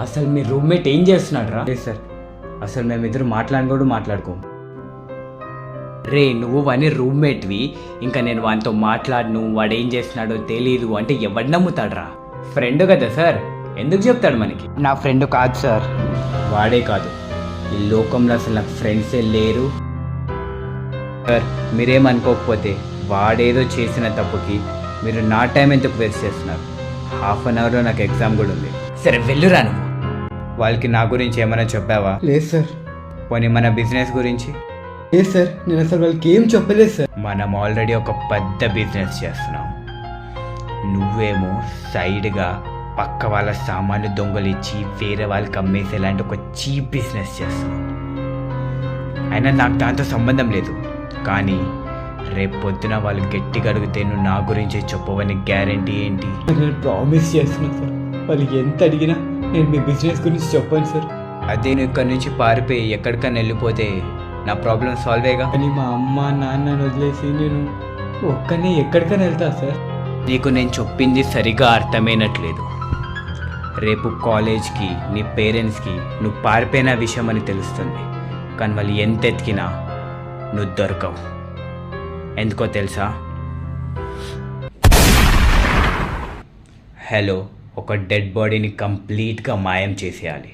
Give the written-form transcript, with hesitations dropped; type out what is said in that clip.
అసలు మీ రూమ్మేట్ ఏం చేస్తున్నాడు రా? లేదు సార్, అసలు మేమిద్దరు మాట్లాడుకోము. రే, నువ్వు వాని రూమ్మేట్వి, ఇంకా నేను వానితో మాట్లాడను, వాడు ఏం చేస్తున్నాడో తెలీదు అంటే ఎవడు నమ్ముతాడురా? ఫ్రెండ్ కదా సార్, ఎందుకు చెప్తాడు మనకి? నా ఫ్రెండ్ కాదు సార్. వాడే కాదు, ఈ లోకంలో అసలు నాకు ఫ్రెండ్సే లేరు సార్. మీరేమనుకోకపోతే వాడేదో చేసిన తప్పుకి మీరు నా టైం ఎందుకు వేస్ట్ చేస్తున్నారు? హాఫ్ అన్ అవర్లో నాకు ఎగ్జామ్ కూడా ఉంది. సరే వెళ్ళురా నువ్వు. వాళ్ళకి నా గురించి ఏమైనా చెప్పావా? లేదు సార్. పోనీ మన బిజినెస్ గురించి? లేదు సార్, నేను అసలు వాళ్ళకి ఏం చెప్పలేదు సార్. మనం ఆల్రెడీ ఒక పెద్ద బిజినెస్ చేస్తున్నాం. నువ్వేమో సైడ్గా పక్క వాళ్ళ సామాన్లు దొంగలిచ్చి వేరే వాళ్ళకి అమ్మేసేలాంటి ఒక చీప్ బిజినెస్ చేస్తున్నాం. అయినా నాకు దాంతో సంబంధం లేదు. కానీ రేపు పొద్దున వాళ్ళు గట్టిగా అడిగితే నువ్వు నా గురించి చెప్పవని గ్యారంటీ ఏంటి? నేను ప్రామిస్ చేస్తున్నాను సార్, వాళ్ళు ఎంత అడిగినా నేను మీ బిజినెస్ గురించి చెప్పాను సార్. అదే నువ్వు ఇక్కడ నుంచి పారిపోయి ఎక్కడికైనా వెళ్ళిపోతే నా ప్రాబ్లం సాల్వేగా. కానీ మా అమ్మ నాన్నని వదిలేసి నేను ఒక్కనే ఎక్కడికైనా వెళ్తా సార్. నీకు నేను చెప్పింది సరిగా అర్థమైనట్లేదు. రేపు కాలేజ్కి నీ పేరెంట్స్కి నువ్వు పారిపోయిన విషయం అని తెలుస్తుంది. కానీ వాళ్ళు ఎంత ఎతికినా నువ్వు దొరకవు. ఎందుకో తెలుసా? హలో, ఒక డెడ్ బాడీని కంప్లీట్గా మాయం చేసేయాలి.